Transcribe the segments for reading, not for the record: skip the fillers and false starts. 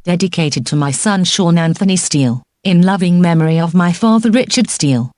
dedicated to my son Sean Anthony Steele, in loving memory of my father Richard Steele.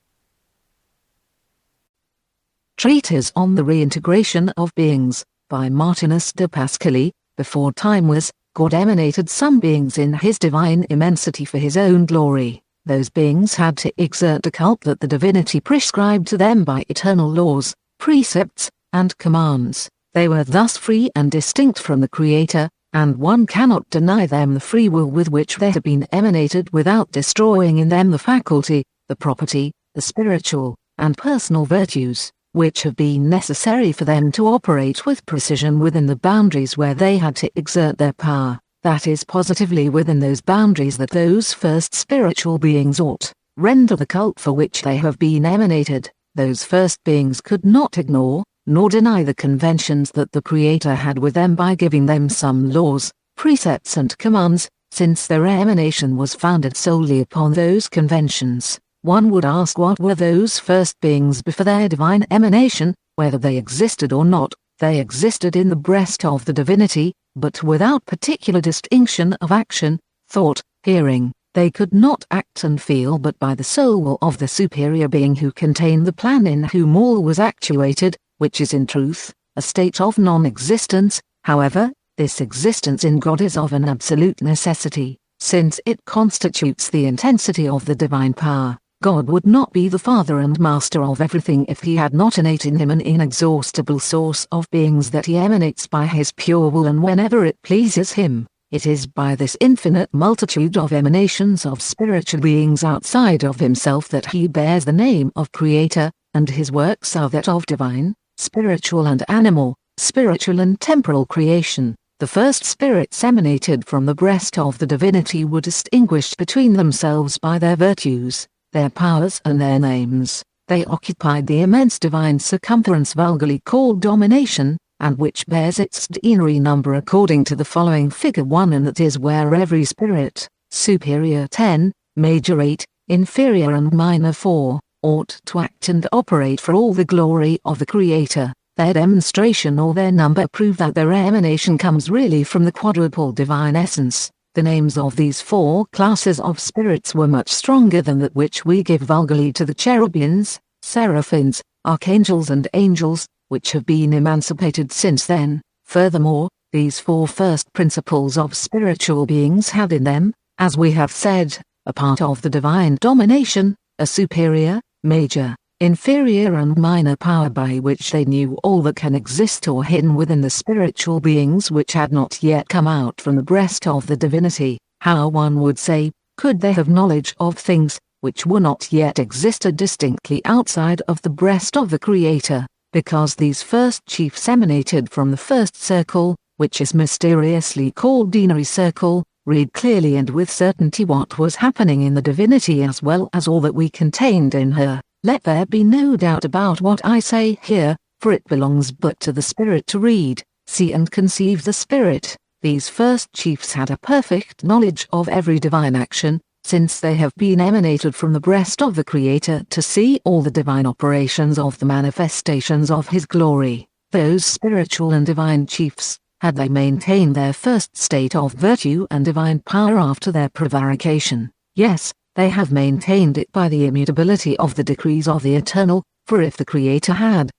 Treatise on the Reintegration of Beings, by Martinus de Pasqually. Before time was, God emanated some beings in his divine immensity for his own glory. Those beings had to exert a cult that the divinity prescribed to them by eternal laws, precepts, and commands. They were thus free and distinct from the Creator, and one cannot deny them the free will with which they have been emanated without destroying in them the faculty, the property, the spiritual, and personal virtues, which have been necessary for them to operate with precision within the boundaries where they had to exert their power, that is positively within those boundaries that those first spiritual beings ought render the cult for which they have been emanated. Those first beings could not ignore, nor deny the conventions that the Creator had with them by giving them some laws, precepts and commands, since their emanation was founded solely upon those conventions. One would ask, what were those first beings before their divine emanation? Whether they existed or not, they existed in the breast of the divinity, but without particular distinction of action, thought, hearing. They could not act and feel but by the soul of the superior being who contained the plan in whom all was actuated, which is in truth a state of non-existence. However, this existence in God is of an absolute necessity, since it constitutes the intensity of the divine power. God would not be the Father and Master of everything if he had not innate in him an inexhaustible source of beings that he emanates by his pure will and whenever it pleases him. It is by this infinite multitude of emanations of spiritual beings outside of himself that he bears the name of Creator, and his works are that of divine, spiritual and animal, spiritual and temporal creation. The first spirits emanated from the breast of the divinity were distinguished between themselves by their virtues, their powers and their names. They occupied the immense divine circumference vulgarly called domination, and which bears its denary number according to the following figure 1, and that is where every spirit, superior 10, major 8, inferior and minor 4, ought to act and operate for all the glory of the Creator. Their demonstration or their number prove that their emanation comes really from the quadruple divine essence. The names of these 4 classes of spirits were much stronger than that which we give vulgarly to the cherubims, seraphims, archangels and angels, which have been emancipated since then. Furthermore, these 4 first principles of spiritual beings had in them, as we have said, a part of the divine domination, a superior, major, inferior and minor power by which they knew all that can exist or hidden within the spiritual beings which had not yet come out from the breast of the divinity. How, one would say, could they have knowledge of things which were not yet existed distinctly outside of the breast of the Creator? Because these first chiefs emanated from the first circle, which is mysteriously called denary circle. Read clearly and with certainty what was happening in the divinity as well as all that we contained in her. Let there be no doubt about what I say here, for it belongs but to the Spirit to read, see and conceive the Spirit. These first chiefs had a perfect knowledge of every divine action, since they have been emanated from the breast of the Creator to see all the divine operations of the manifestations of his glory. Those spiritual and divine chiefs, had they maintained their first state of virtue and divine power after their prevarication, yes, they have maintained it by the immutability of the decrees of the Eternal, for if the Creator had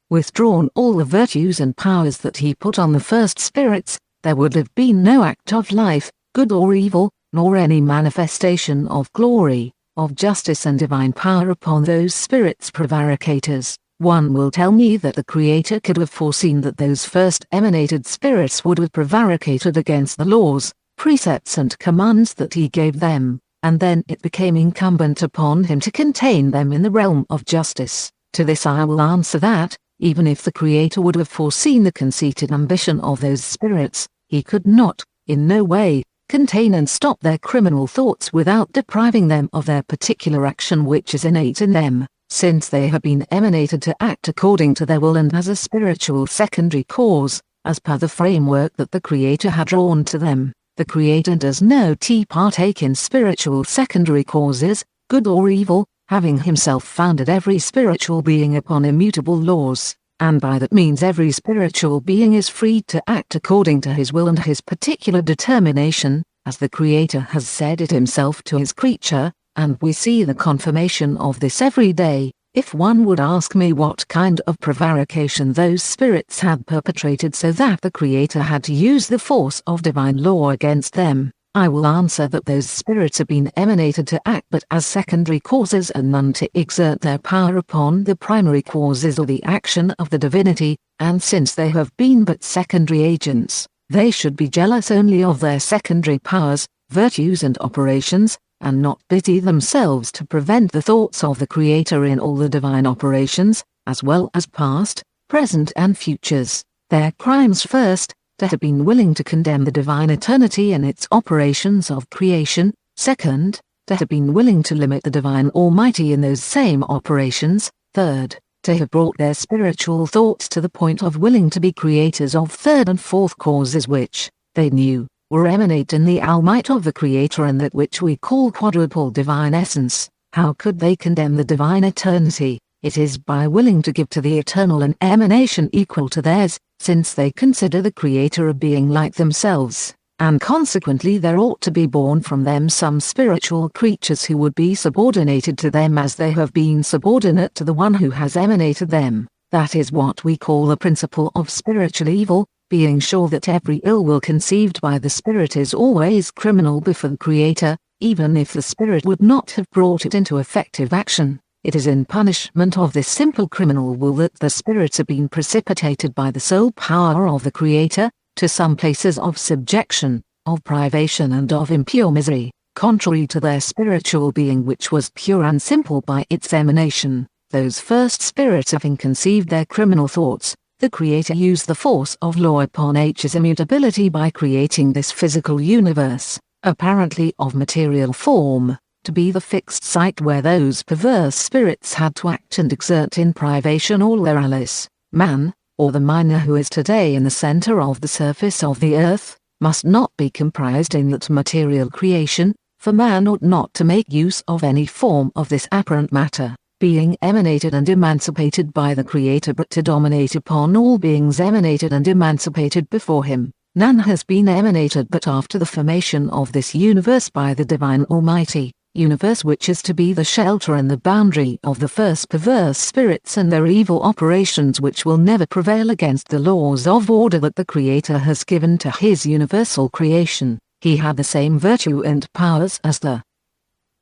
withdrawn all the virtues and powers that he put on the first spirits, there would have been no act of life, good or evil, nor any manifestation of glory, of justice and divine power upon those spirits prevaricators. One will tell me that the Creator could have foreseen that those first emanated spirits would have prevaricated against the laws, precepts and commands that he gave them, and then it became incumbent upon him to contain them in the realm of justice. To this I will answer that, even if the Creator would have foreseen the conceited ambition of those spirits, he could not, in no way, contain and stop their criminal thoughts without depriving them of their particular action which is innate in them, since they have been emanated to act according to their will and as a spiritual secondary cause, as per the framework that the Creator had drawn to them. The Creator does not partake in spiritual secondary causes, good or evil, having himself founded every spiritual being upon immutable laws, and by that means every spiritual being is free to act according to his will and his particular determination, as the Creator has said it himself to his creature, and we see the confirmation of this every day. If one would ask me what kind of prevarication those spirits had perpetrated so that the Creator had to use the force of divine law against them, I will answer that those spirits have been emanated to act but as secondary causes and none to exert their power upon the primary causes or the action of the divinity, and since they have been but secondary agents, they should be jealous only of their secondary powers, virtues and operations, and not busy themselves to prevent the thoughts of the Creator in all the divine operations, as well as past, present and futures. Their crimes first, to have been willing to condemn the divine eternity in its operations of creation; second, to have been willing to limit the divine Almighty in those same operations; third, to have brought their spiritual thoughts to the point of willing to be creators of third and fourth causes which, they knew, were emanate in the Almight of the Creator and that which we call quadruple divine essence. How could they condemn the divine eternity? It is by willing to give to the eternal an emanation equal to theirs, since they consider the Creator a being like themselves, and consequently there ought to be born from them some spiritual creatures who would be subordinated to them as they have been subordinate to the one who has emanated them. That is what we call the principle of spiritual evil, being sure that every ill will conceived by the spirit is always criminal before the Creator, even if the spirit would not have brought it into effective action. It is in punishment of this simple criminal will that the spirits have been precipitated by the sole power of the Creator, to some places of subjection, of privation and of impure misery, contrary to their spiritual being which was pure and simple by its emanation. Those first spirits having conceived their criminal thoughts, the Creator used the force of law upon H's immutability by creating this physical universe, apparently of material form, to be the fixed site where those perverse spirits had to act and exert in privation all their malice. Man, or the miner who is today in the center of the surface of the earth, must not be comprised in that material creation, for man ought not to make use of any form of this apparent matter, being emanated and emancipated by the Creator, but to dominate upon all beings emanated and emancipated before him. None has been emanated but after the formation of this universe by the divine Almighty, universe which is to be the shelter and the boundary of the first perverse spirits and their evil operations, which will never prevail against the laws of order that the Creator has given to his universal creation. He had the same virtue and powers as the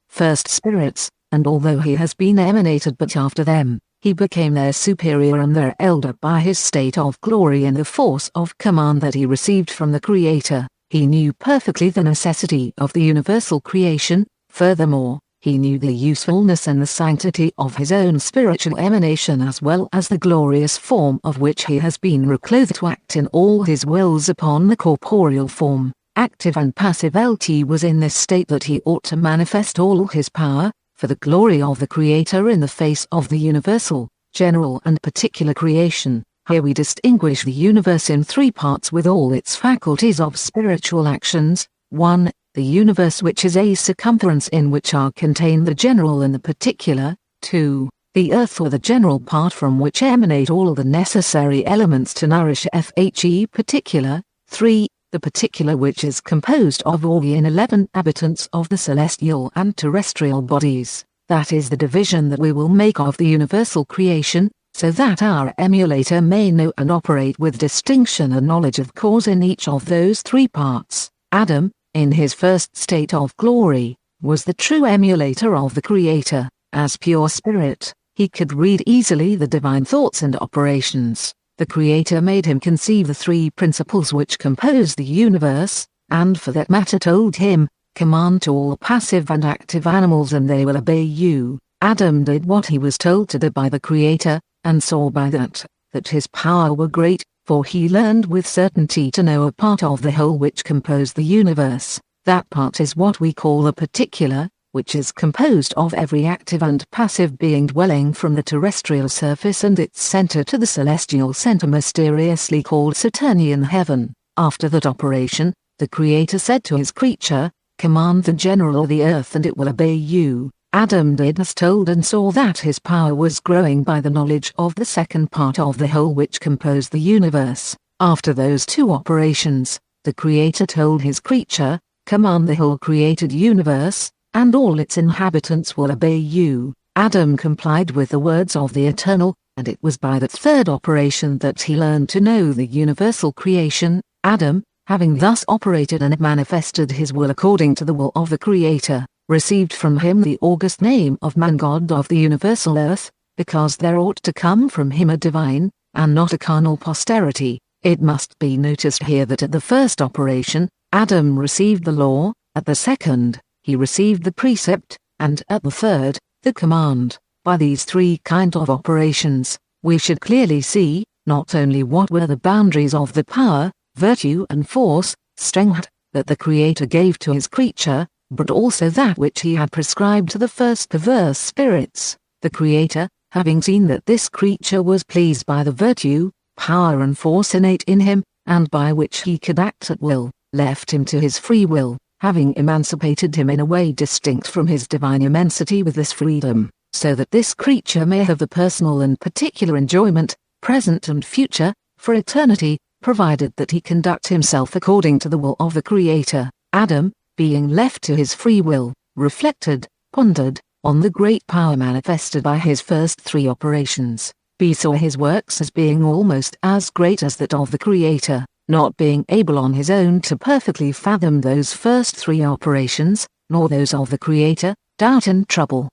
first spirits, and although he has been emanated but after them, he became their superior and their elder by his state of glory and the force of command that he received from the Creator. He knew perfectly the necessity of the universal creation. Furthermore, he knew the usefulness and the sanctity of his own spiritual emanation as well as the glorious form of which he has been reclothed to act in all his wills upon the corporeal form. Active and passive LT was in this state that he ought to manifest all his power, for the glory of the Creator in the face of the universal, general and particular creation. Here we distinguish the universe in three parts with all its faculties of spiritual actions. 1. The universe which is a circumference in which are contained the general and the particular. 2. The earth or the general part from which emanate all the necessary elements to nourish FHE particular. 3. The particular which is composed of all the 11 inhabitants of the celestial and terrestrial bodies. That is the division that we will make of the universal creation, so that our emulator may know and operate with distinction and knowledge of cause in each of those three parts. Adam, in his first state of glory, was the true emulator of the Creator. As pure spirit, he could read easily the divine thoughts and operations. The Creator made him conceive the three principles which compose the universe, and for that matter told him, "Command to all passive and active animals and they will obey you." Adam did what he was told to do by the Creator, and saw by that his power were great, for he learned with certainty to know a part of the whole which composed the universe. That part is what we call the particular, which is composed of every active and passive being dwelling from the terrestrial surface and its center to the celestial center mysteriously called Saturnian heaven. After that operation, the Creator said to his creature, "Command the general of the earth and it will obey you." Adam did as told and saw that his power was growing by the knowledge of the second part of the whole which composed the universe. After those two operations, the Creator told his creature, Command the whole created universe, and all its inhabitants will obey you. Adam complied with the words of the Eternal, and it was by that third operation that he learned to know the universal creation. Adam, having thus operated and manifested his will according to the will of the Creator, received from him the august name of man, God of the universal earth, because there ought to come from him a divine, and not a carnal posterity. It must be noticed here that at the first operation, Adam received the law, at the second, he received the precept, and at the third, the command. By these three kind of operations, we should clearly see, not only what were the boundaries of the power, virtue and force, strength, that the Creator gave to his creature, but also that which he had prescribed to the first perverse spirits. The Creator, having seen that this creature was pleased by the virtue, power and force innate in him, and by which he could act at will, left him to his free will, having emancipated him in a way distinct from his divine immensity with this freedom, so that this creature may have the personal and particular enjoyment, present and future, for eternity, provided that he conduct himself according to the will of the Creator. Adam, being left to his free will, reflected, pondered, on the great power manifested by his first three operations. He saw his works as being almost as great as that of the Creator, not being able on his own to perfectly fathom those first three operations, nor those of the Creator. Doubt and trouble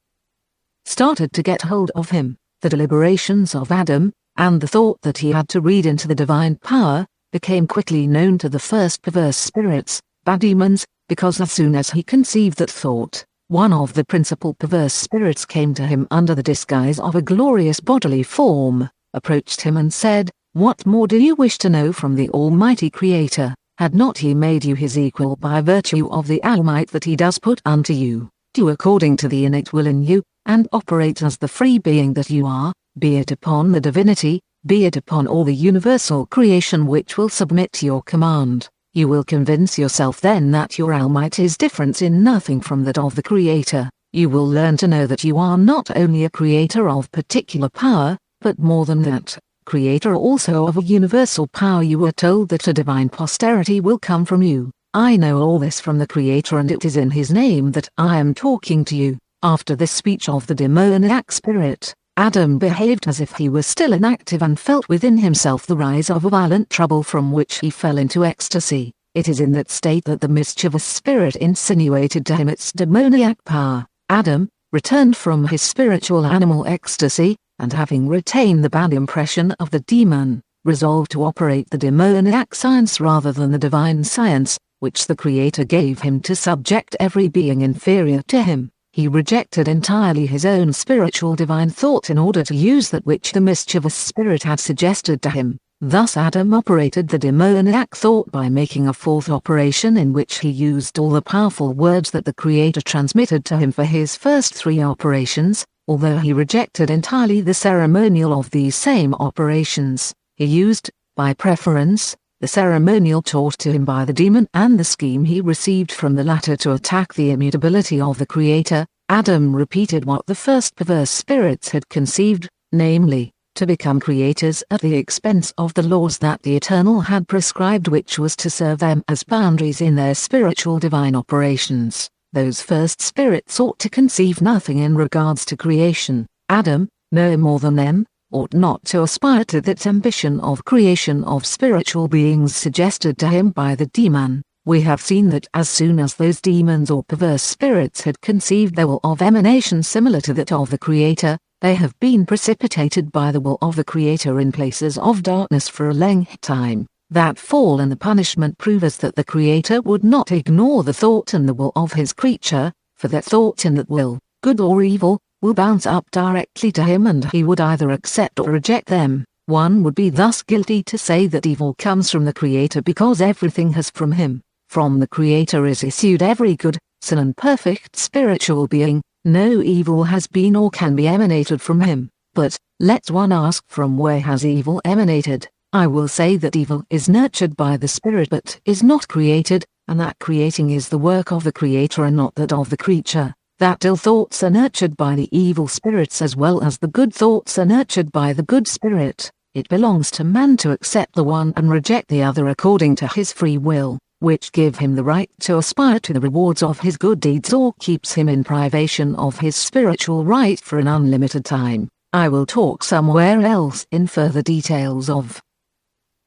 started to get hold of him. The deliberations of Adam, and the thought that he had to read into the divine power, became quickly known to the first perverse spirits, bad demons, because as soon as he conceived that thought, one of the principal perverse spirits came to him under the disguise of a glorious bodily form, approached him and said, "What more do you wish to know from the Almighty Creator? Had not he made you his equal by virtue of the Almight that he does put unto you? Do according to the innate will in you, and operate as the free being that you are, be it upon the divinity, be it upon all the universal creation which will submit to your command. You will convince yourself then that your Almight is different in nothing from that of the Creator. You will learn to know that you are not only a creator of particular power, but more than that, creator also of a universal power. You were told that a divine posterity will come from you. I know all this from the Creator, and it is in his name that I am talking to you." After this speech of the demoniac spirit, Adam behaved as if he were still inactive and felt within himself the rise of a violent trouble from which he fell into ecstasy. It is in that state that the mischievous spirit insinuated to him its demoniac power. Adam, returned from his spiritual animal ecstasy, and having retained the bad impression of the demon, resolved to operate the demoniac science rather than the divine science, which the Creator gave him to subject every being inferior to him. He rejected entirely his own spiritual divine thought in order to use that which the mischievous spirit had suggested to him. Thus Adam operated the demoniac thought by making a fourth operation in which he used all the powerful words that the Creator transmitted to him for his first three operations, although he rejected entirely the ceremonial of these same operations. He used, by preference, the ceremonial taught to him by the demon and the scheme he received from the latter to attack the immutability of the Creator. Adam repeated what the first perverse spirits had conceived, namely, to become creators at the expense of the laws that the Eternal had prescribed, which was to serve them as boundaries in their spiritual divine operations. Those first spirits ought to conceive nothing in regards to creation. Adam, no more than them, ought not to aspire to that ambition of creation of spiritual beings suggested to him by the demon. We have seen that as soon as those demons or perverse spirits had conceived their will of emanation similar to that of the Creator, they have been precipitated by the will of the Creator in places of darkness for a length time. That fall and the punishment prove us that the Creator would not ignore the thought and the will of his creature, for that thought and that will, good or evil, will bounce up directly to him, and he would either accept or reject them. One would be thus guilty to say that evil comes from the Creator because everything has from him. From the Creator is issued every good, sin and perfect spiritual being. No evil has been or can be emanated from him. But, let one ask, from where has evil emanated? I will say that evil is nurtured by the Spirit but is not created, and that creating is the work of the Creator and not that of the creature. That ill thoughts are nurtured by the evil spirits as well as the good thoughts are nurtured by the good spirit. It belongs to man to accept the one and reject the other according to his free will. which give him the right to aspire to the rewards of his good deeds or keeps him in privation of his spiritual right for an unlimited time. I will talk somewhere else in further details of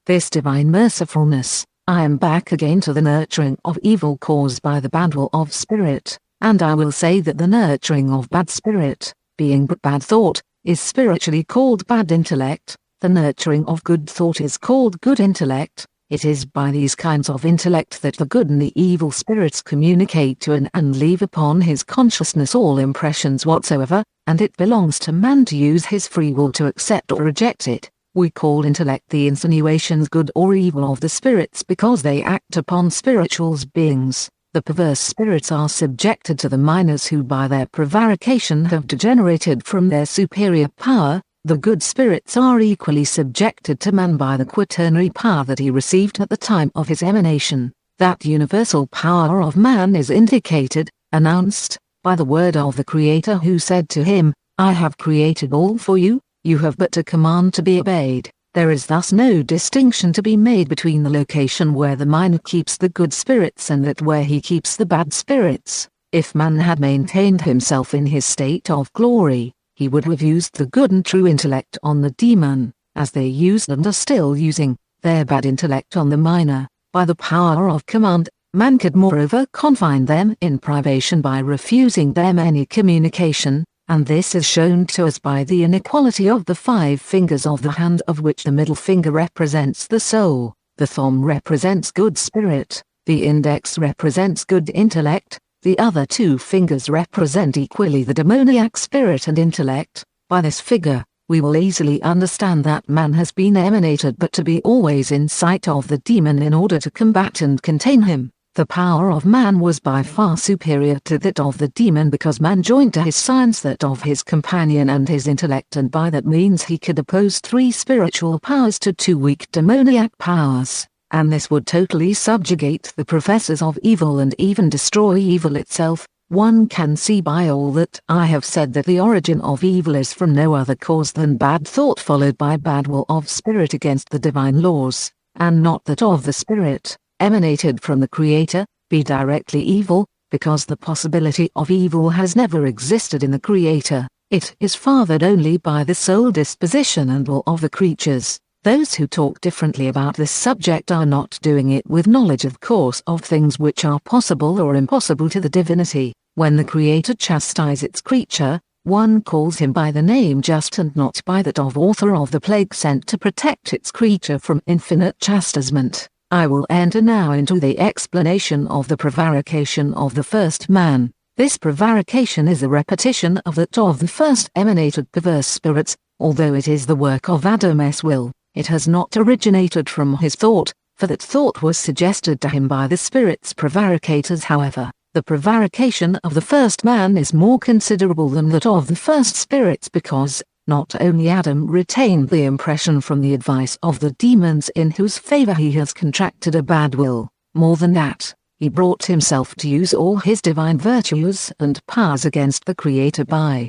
this divine mercifulness. I am back again to the nurturing of evil caused by the bad will of spirit, and I will say that the nurturing of bad spirit, being but bad thought, is spiritually called bad intellect. The nurturing of good thought is called good intellect. It is by these kinds of intellect that the good and the evil spirits communicate to and leave upon his consciousness all impressions whatsoever, and it belongs to man to use his free will to accept or reject it. We call intellect the insinuations good or evil of the spirits because they act upon spiritual beings. The perverse spirits are subjected to the minors who by their prevarication have degenerated from their superior power. The good spirits are equally subjected to man by the quaternary power that he received at the time of his emanation. That universal power of man is indicated, announced, by the word of the Creator who said to him, I have created all for you, you have but to command to be obeyed. There is thus no distinction to be made between the location where the minor keeps the good spirits and that where he keeps the bad spirits. If man had maintained himself in his state of glory, he would have used the good and true intellect on the demon, as they used and are still using their bad intellect on the minor. By the power of command, man could moreover confine them in privation by refusing them any communication, and this is shown to us by the inequality of the 5 fingers of the hand, of which the middle finger represents the soul, the thumb represents good spirit, the index represents good intellect, the other 2 fingers represent equally the demoniac spirit and intellect. By this figure, we will easily understand that man has been emanated but to be always in sight of the demon in order to combat and contain him. The power of man was by far superior to that of the demon because man joined to his science that of his companion and his intellect, and by that means he could oppose 3 spiritual powers to 2 weak demoniac powers, and this would totally subjugate the professors of evil and even destroy evil itself. One can see by all that I have said that the origin of evil is from no other cause than bad thought followed by bad will of spirit against the divine laws, and not that of the spirit emanated from the Creator, be directly evil, because the possibility of evil has never existed in the Creator. It is fathered only by the soul disposition and will of the creatures. Those who talk differently about this subject are not doing it with knowledge of course of things which are possible or impossible to the divinity. When the Creator chastises its creature, one calls him by the name just and not by that of author of the plague sent to protect its creature from infinite chastisement. I will enter now into the explanation of the prevarication of the first man. This prevarication is a repetition of that of the first emanated perverse spirits, although it is the work of Adam's will. It has not originated from his thought, for that thought was suggested to him by the spirits prevaricators. However, the prevarication of the first man is more considerable than that of the first spirits because, not only Adam retained the impression from the advice of the demons in whose favor he has contracted a bad will, more than that, he brought himself to use all his divine virtues and powers against the Creator by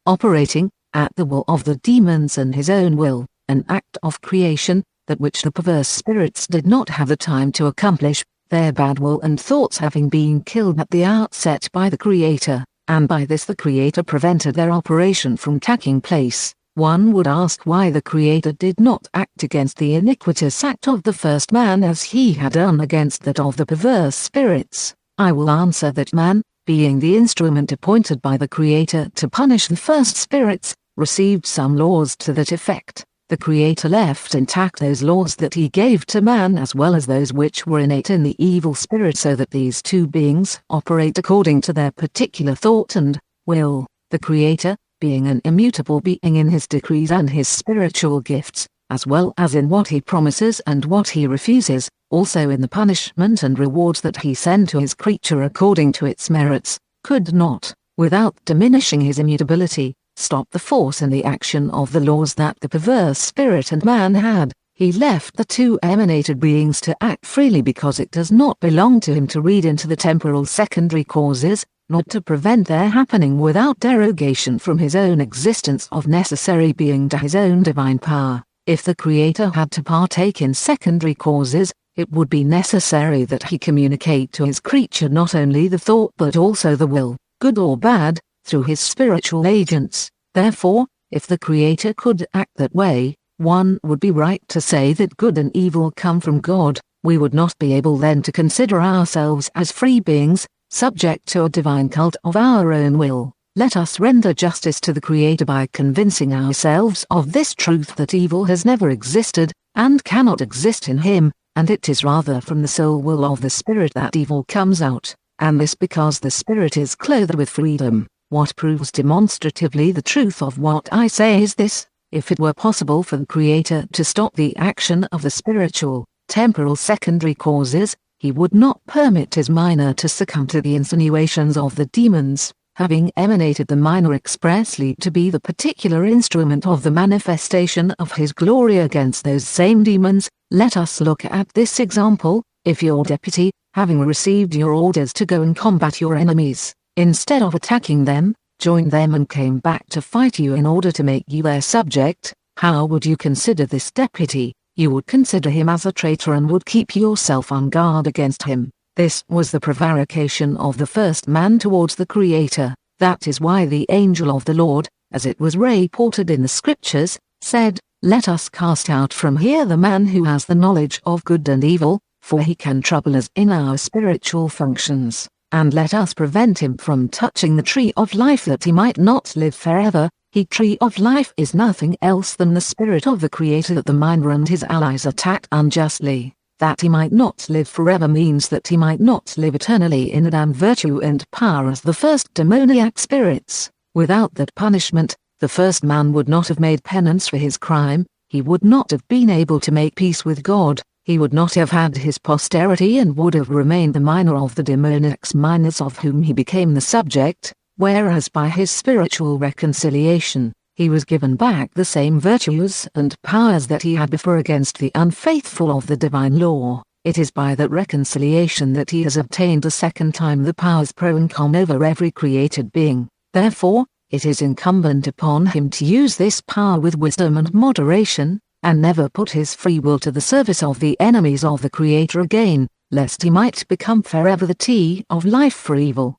operating, at the will of the demons and his own will, an act of creation, that which the perverse spirits did not have the time to accomplish, their bad will and thoughts having been killed at the outset by the Creator. And by this the Creator prevented their operation from taking place. One would ask why the Creator did not act against the iniquitous act of the first man as he had done against that of the perverse spirits. I will answer that man, being the instrument appointed by the Creator to punish the first spirits, received some laws to that effect. The Creator left intact those laws that he gave to man as well as those which were innate in the evil spirit, so that these 2 beings operate according to their particular thought and will. The Creator, being an immutable being in his decrees and his spiritual gifts, as well as in what he promises and what he refuses, also in the punishment and rewards that he sends to his creature according to its merits, could not, without diminishing his immutability, stop the force and the action of the laws that the perverse spirit and man had. He left the 2 emanated beings to act freely because it does not belong to him to read into the temporal secondary causes, not to prevent their happening without derogation from his own existence of necessary being to his own divine power. If the Creator had to partake in secondary causes, it would be necessary that he communicate to his creature not only the thought but also the will, good or bad, through his spiritual agents. Therefore, if the Creator could act that way, one would be right to say that good and evil come from God. We would not be able then to consider ourselves as free beings, subject to a divine cult of our own will. Let us render justice to the Creator by convincing ourselves of this truth, that evil has never existed, and cannot exist in him, and it is rather from the sole will of the Spirit that evil comes out, and this because the Spirit is clothed with freedom. What proves demonstratively the truth of what I say is this: if it were possible for the Creator to stop the action of the spiritual, temporal secondary causes, he would not permit his minor to succumb to the insinuations of the demons, having emanated the minor expressly to be the particular instrument of the manifestation of his glory against those same demons. Let us look at this example. If your deputy, having received your orders to go and combat your enemies, instead of attacking them, joined them and came back to fight you in order to make you their subject, how would you consider this deputy? You would consider him as a traitor and would keep yourself on guard against him. This was the prevarication of the first man towards the Creator. That is why the angel of the Lord, as it was reported in the Scriptures, said, "Let us cast out from here the man who has the knowledge of good and evil, for he can trouble us in our spiritual functions, and let us prevent him from touching the tree of life that he might not live forever." The tree of life is nothing else than the spirit of the Creator that the minor and his allies attacked unjustly. That he might not live forever means that he might not live eternally in Adam virtue and power as the first demoniac spirits. Without that punishment, the first man would not have made penance for his crime, he would not have been able to make peace with God, he would not have had his posterity and would have remained the minor of the demoniacs minors of whom he became the subject, whereas by his spiritual reconciliation, he was given back the same virtues and powers that he had before against the unfaithful of the divine law. It is by that reconciliation that he has obtained a second time the powers pro and con over every created being. Therefore, it is incumbent upon him to use this power with wisdom and moderation, and never put his free will to the service of the enemies of the Creator again, lest he might become forever the tree of life for evil.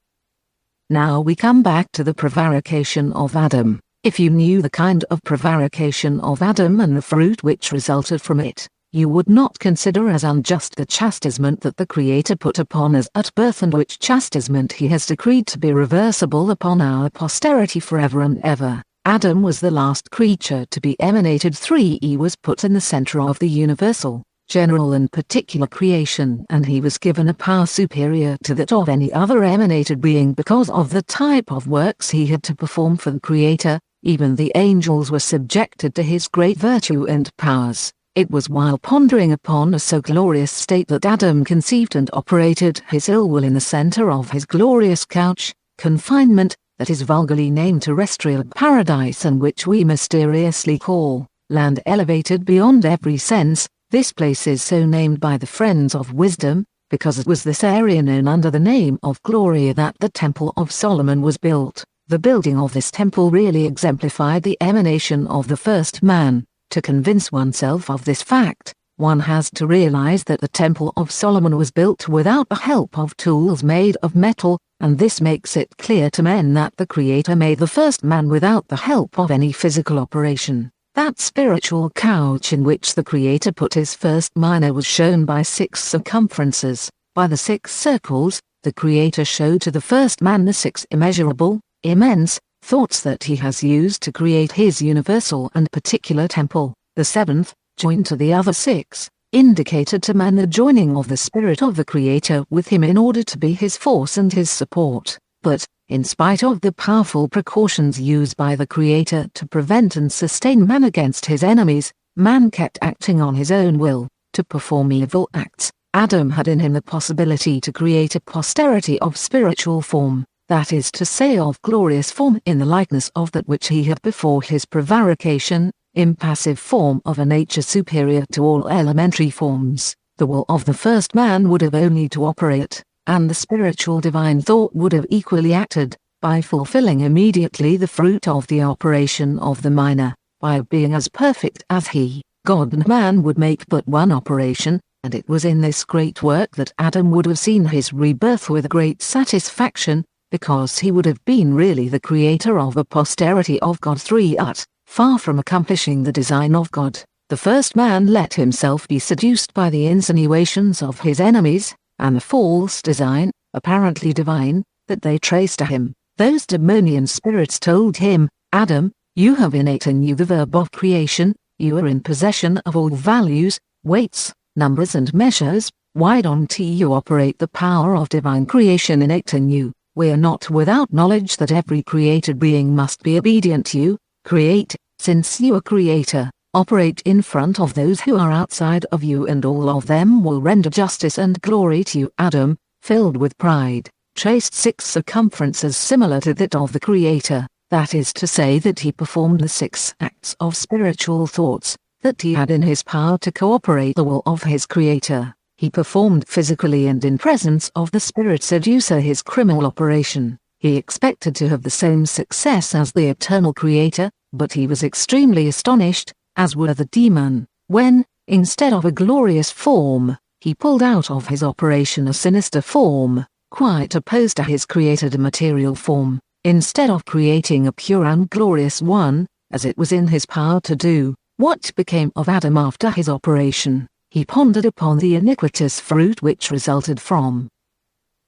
Now we come back to the prevarication of Adam. If you knew the kind of prevarication of Adam and the fruit which resulted from it, you would not consider as unjust the chastisement that the Creator put upon us at birth, and which chastisement he has decreed to be reversible upon our posterity forever and ever. Adam was the last creature to be emanated. He was put in the center of the universal, general and particular creation, and he was given a power superior to that of any other emanated being because of the type of works he had to perform for the Creator. Even the angels were subjected to his great virtue and powers. It was while pondering upon a so glorious state that Adam conceived and operated his ill will in the center of his glorious couch, confinement, that is vulgarly named terrestrial paradise, and which we mysteriously call land elevated beyond every sense. This place is so named by the friends of wisdom, because it was this area known under the name of Glory that the Temple of Solomon was built. The building of this temple really exemplified the emanation of the first man. To convince oneself of this fact, one has to realize that the Temple of Solomon was built without the help of tools made of metal, and this makes it clear to men that the Creator made the first man without the help of any physical operation. That spiritual couch in which the Creator put his first minor was shown by 6 circumferences. By the 6 circles, the Creator showed to the first man the 6 immeasurable, immense, thoughts that he has used to create his universal and particular temple. The 7th, joined to the other 6, indicated to man the joining of the Spirit of the Creator with him in order to be his force and his support. But, in spite of the powerful precautions used by the Creator to prevent and sustain man against his enemies, man kept acting on his own will, to perform evil acts. Adam had in him the possibility to create a posterity of spiritual form, that is to say of glorious form in the likeness of that which he had before his prevarication, impassive form of a nature superior to all elementary forms. The will of the first man would have only to operate, and the spiritual divine thought would have equally acted, by fulfilling immediately the fruit of the operation of the minor, by being as perfect as he. God and man would make but one operation, and it was in this great work that Adam would have seen his rebirth with great satisfaction, because he would have been really the creator of a posterity of God. 3. Far from accomplishing the design of God, the first man let himself be seduced by the insinuations of his enemies, and the false design, apparently divine, that they traced to him. Those demonian spirits told him, Adam, you have innate in you the verb of creation, you are in possession of all values, weights, numbers and measures, why don't you operate the power of divine creation innate in you? We are not without knowledge that every created being must be obedient to you, create, since you are creator, operate in front of those who are outside of you, and all of them will render justice and glory to you. Adam, filled with pride, traced 6 circumferences similar to that of the creator, that is to say that he performed the 6 acts of spiritual thoughts, that he had in his power to cooperate the will of his creator. He performed physically and in presence of the spirit seducer his criminal operation. He expected to have the same success as the eternal creator, but he was extremely astonished, as were the demon, when, instead of a glorious form, he pulled out of his operation a sinister form, quite opposed to his created material form. Instead of creating a pure and glorious one, as it was in his power to do, what became of Adam after his operation? He pondered upon the iniquitous fruit which resulted from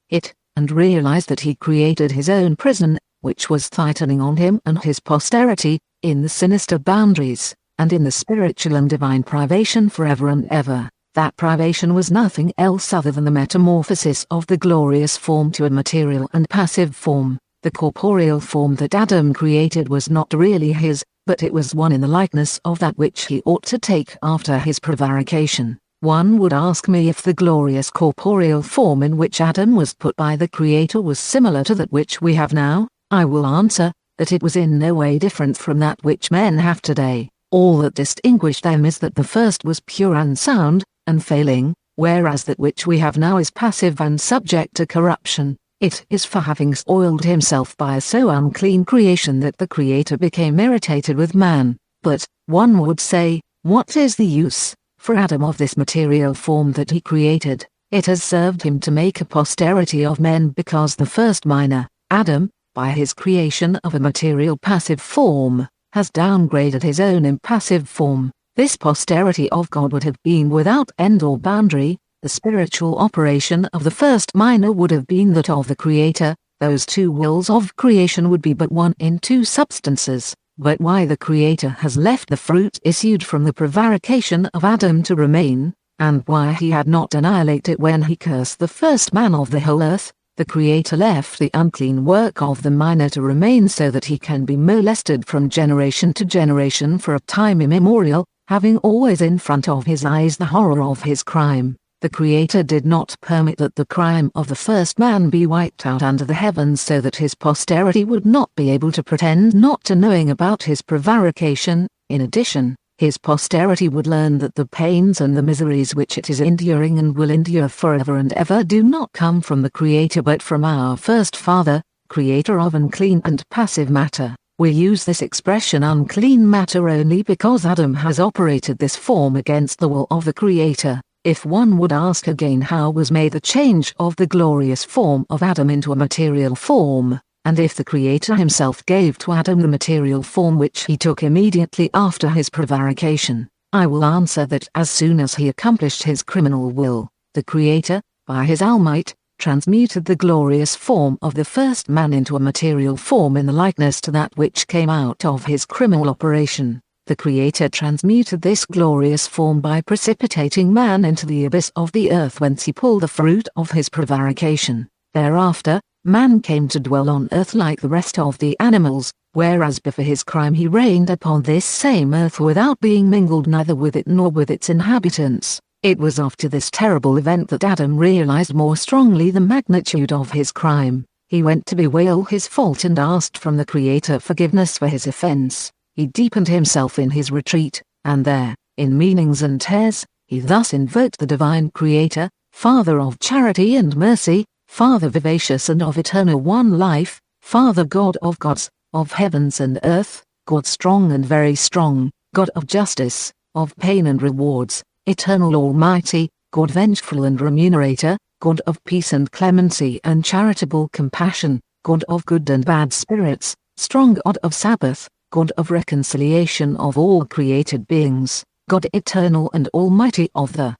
it, and realized that he created his own prison, which was tightening on him and his posterity, in the sinister boundaries, and in the spiritual and divine privation forever and ever. That privation was nothing else other than the metamorphosis of the glorious form to a material and passive form. The corporeal form that Adam created was not really his, but it was one in the likeness of that which he ought to take after his prevarication. One would ask me if the glorious corporeal form in which Adam was put by the Creator was similar to that which we have now. I will answer that it was in no way different from that which men have today. All that distinguished them is that the first was pure and sound, and failing, whereas that which we have now is passive and subject to corruption. It is for having spoiled himself by a so unclean creation that the Creator became irritated with man. But, one would say, what is the use, for Adam, of this material form that he created? It has served him to make a posterity of men, because the first minor, Adam, by his creation of a material passive form, has downgraded his own impassive form. This posterity of God would have been without end or boundary. The spiritual operation of the first minor would have been that of the Creator. Those 2 wills of creation would be but one in 2 substances. But why the Creator has left the fruit issued from the prevarication of Adam to remain, and why he had not annihilated it when he cursed the first man of the whole earth, the Creator left the unclean work of the minor to remain so that he can be molested from generation to generation for a time immemorial, having always in front of his eyes the horror of his crime. The Creator did not permit that the crime of the first man be wiped out under the heavens so that his posterity would not be able to pretend not to knowing about his prevarication. In addition, his posterity would learn that the pains and the miseries which it is enduring and will endure forever and ever do not come from the Creator but from our first father, creator of unclean and passive matter. We use this expression unclean matter only because Adam has operated this form against the will of the Creator. If one would ask again how was made the change of the glorious form of Adam into a material form, and if the Creator himself gave to Adam the material form which he took immediately after his prevarication, I will answer that as soon as he accomplished his criminal will, the Creator, by his almight, transmuted the glorious form of the first man into a material form in the likeness to that which came out of his criminal operation. The Creator transmuted this glorious form by precipitating man into the abyss of the earth whence he pulled the fruit of his prevarication. Thereafter, man came to dwell on earth like the rest of the animals, whereas before his crime he reigned upon this same earth without being mingled neither with it nor with its inhabitants. It was after this terrible event that Adam realized more strongly the magnitude of his crime. He went to bewail his fault and asked from the Creator forgiveness for his offense. He deepened himself in his retreat, and there, in meanings and tears, he thus invoked the divine Creator, Father of charity and mercy, Father vivacious and of eternal one life, Father God of gods, of heavens and earth, God strong and very strong, God of justice, of pain and rewards, eternal almighty, God vengeful and remunerator, God of peace and clemency and charitable compassion, God of good and bad spirits, strong God of Sabbath, God of reconciliation of all created beings, God eternal and almighty of the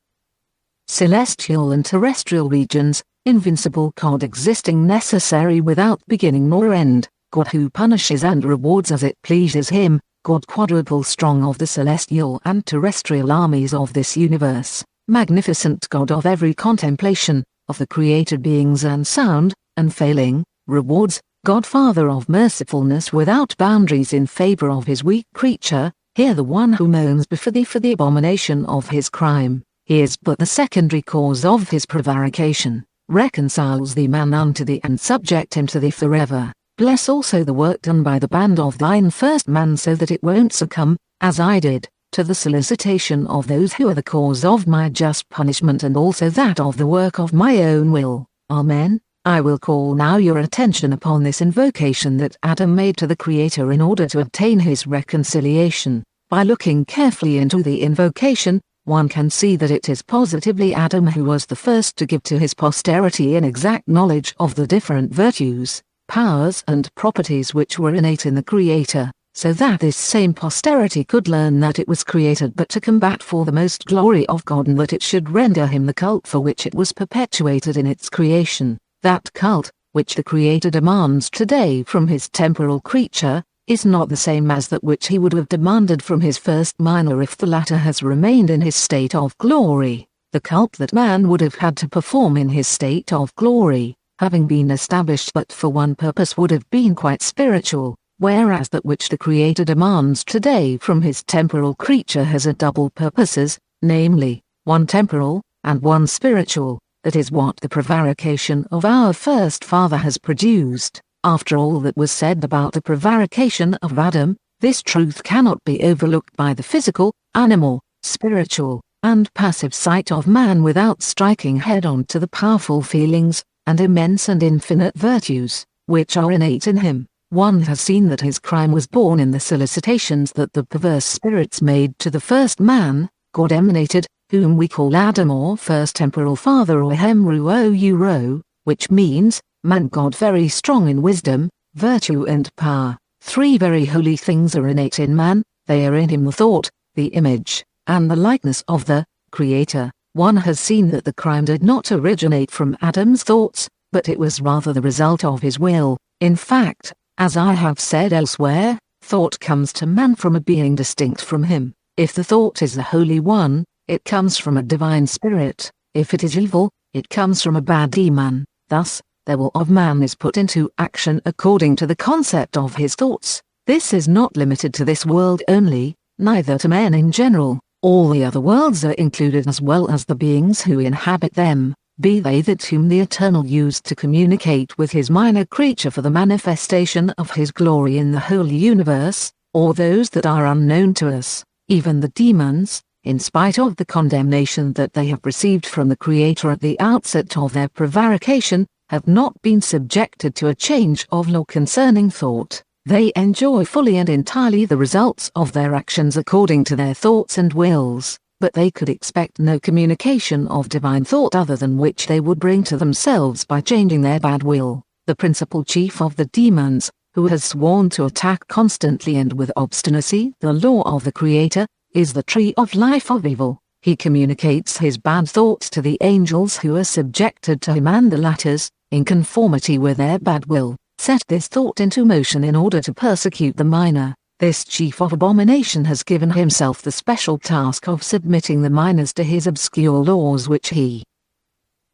celestial and terrestrial regions, invincible God existing necessary without beginning nor end, God who punishes and rewards as it pleases him, God quadruple strong of the celestial and terrestrial armies of this universe, magnificent God of every contemplation, of the created beings and sound, unfailing, rewards, God Father of mercifulness without boundaries in favor of his weak creature, hear the one who moans before thee for the abomination of his crime, he is but the secondary cause of his prevarication, reconciles thee man unto thee and subject him to thee forever. Bless also the work done by the band of thine first man so that it won't succumb, as I did, to the solicitation of those who are the cause of my just punishment and also that of the work of my own will. Amen. I will call now your attention upon this invocation that Adam made to the Creator in order to obtain his reconciliation. By looking carefully into the invocation, one can see that it is positively Adam who was the first to give to his posterity an exact knowledge of the different virtues, powers and properties which were innate in the Creator, so that this same posterity could learn that it was created but to combat for the most glory of God and that it should render him the cult for which it was perpetuated in its creation. That cult, which the Creator demands today from his temporal creature, is not the same as that which he would have demanded from his first minor if the latter has remained in his state of glory. The cult that man would have had to perform in his state of glory, having been established but for one purpose, would have been quite spiritual, whereas that which the Creator demands today from his temporal creature has a double purposes, namely, one temporal, and one spiritual. That is what the prevarication of our first father has produced. After all that was said about the prevarication of Adam, this truth cannot be overlooked by the physical, animal, spiritual, and passive sight of man without striking head-on to the powerful feelings, and immense and infinite virtues, which are innate in him. One has seen that his crime was born in the solicitations that the perverse spirits made to the first man, God emanated, whom we call Adam or first temporal father or Hemru o Uro, which means, man God very strong in wisdom, virtue and power. Three very holy things are innate in man, they are in him the thought, the image, and the likeness of the Creator. One has seen that the crime did not originate from Adam's thoughts, but it was rather the result of his will. In fact, as I have said elsewhere, thought comes to man from a being distinct from him. If the thought is the Holy One, it comes from a divine spirit. If it is evil, it comes from a bad demon. Thus, the will of man is put into action according to the concept of his thoughts. This is not limited to this world only, neither to men in general. All the other worlds are included as well as the beings who inhabit them, be they that whom the Eternal used to communicate with his minor creature for the manifestation of his glory in the whole universe, or those that are unknown to us. Even the demons, in spite of the condemnation that they have received from the Creator at the outset of their prevarication, have not been subjected to a change of law concerning thought. They enjoy fully and entirely the results of their actions according to their thoughts and wills, but they could expect no communication of divine thought other than which they would bring to themselves by changing their bad will. The principal chief of the demons, who has sworn to attack constantly and with obstinacy the law of the Creator, is the tree of life of evil. He communicates his bad thoughts to the angels who are subjected to him, and the latters, in conformity with their bad will, set this thought into motion in order to persecute the minor. This chief of abomination has given himself the special task of submitting the minors to his obscure laws, which he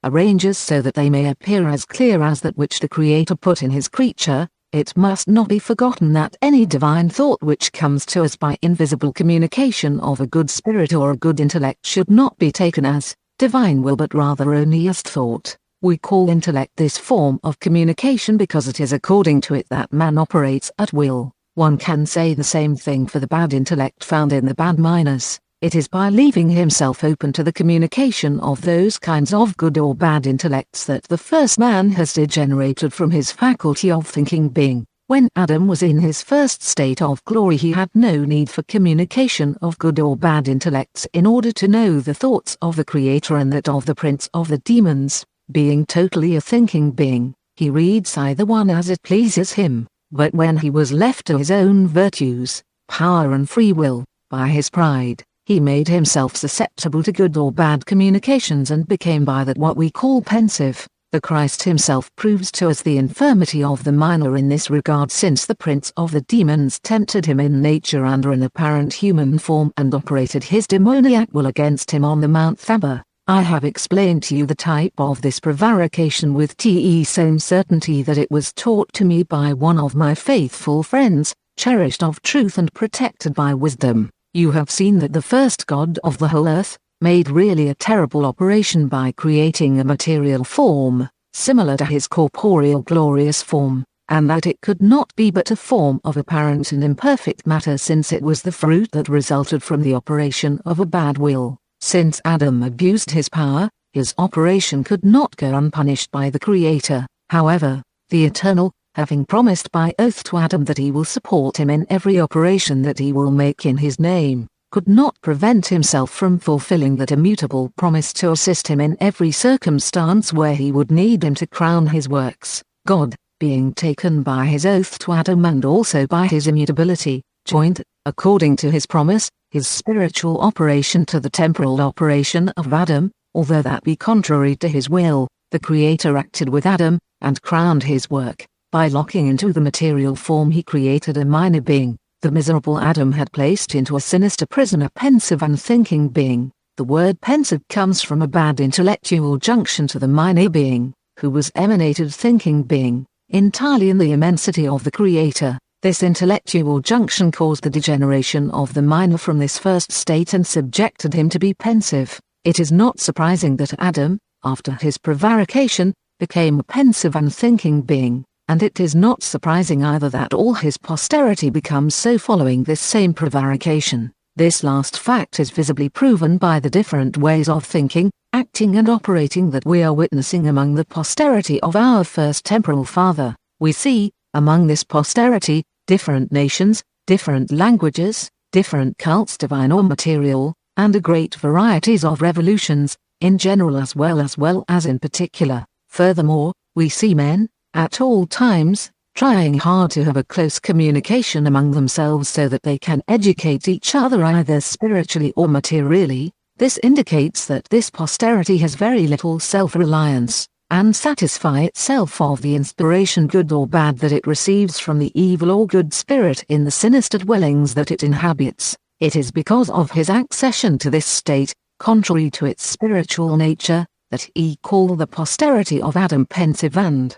arranges so that they may appear as clear as that which the Creator put in his creature. It must not be forgotten that any divine thought which comes to us by invisible communication of a good spirit or a good intellect should not be taken as divine will, but rather only as thought. We call intellect this form of communication because it is according to it that man operates at will. One can say the same thing for the bad intellect found in the bad minors. It is by leaving himself open to the communication of those kinds of good or bad intellects that the first man has degenerated from his faculty of thinking being. When Adam was in his first state of glory, he had no need for communication of good or bad intellects in order to know the thoughts of the Creator and that of the prince of the demons. Being totally a thinking being, he reads either one as it pleases him. But when he was left to his own virtues, power and free will, by his pride, he made himself susceptible to good or bad communications and became by that what we call pensive. The Christ himself proves to us the infirmity of the minor in this regard, since the prince of the demons tempted him in nature under an apparent human form and operated his demoniac will against him on the Mount Thabor. I have explained to you the type of this prevarication with the same certainty that it was taught to me by one of my faithful friends, cherished of truth and protected by wisdom. You have seen that the first God of the whole earth made really a terrible operation by creating a material form, similar to his corporeal glorious form, and that it could not be but a form of apparent and imperfect matter, since it was the fruit that resulted from the operation of a bad will. Since Adam abused his power, his operation could not go unpunished by the Creator. However, the Eternal, having promised by oath to Adam that he will support him in every operation that he will make in his name, could not prevent himself from fulfilling that immutable promise to assist him in every circumstance where he would need him to crown his works. God, being taken by his oath to Adam and also by his immutability, joined, according to his promise, his spiritual operation to the temporal operation of Adam. Although that be contrary to his will, the Creator acted with Adam, and crowned his work. By locking into the material form he created a minor being. The miserable Adam had placed into a sinister prison a pensive unthinking being. The word pensive comes from a bad intellectual junction to the minor being, who was emanated thinking being, entirely in the immensity of the Creator. This intellectual junction caused the degeneration of the minor from this first state and subjected him to be pensive. It is not surprising that Adam, after his prevarication, became a pensive unthinking being. And it is not surprising either that all his posterity becomes so following this same prevarication. This last fact is visibly proven by the different ways of thinking, acting and operating that we are witnessing among the posterity of our first temporal father. We see, among this posterity, different nations, different languages, different cults, divine or material, and a great varieties of revolutions, in general as well as in particular. Furthermore, we see men, at all times, trying hard to have a close communication among themselves so that they can educate each other either spiritually or materially. This indicates that this posterity has very little self-reliance, and satisfy itself of the inspiration good or bad that it receives from the evil or good spirit in the sinister dwellings that it inhabits. It is because of his accession to this state, contrary to its spiritual nature, that he called the posterity of Adam pensive and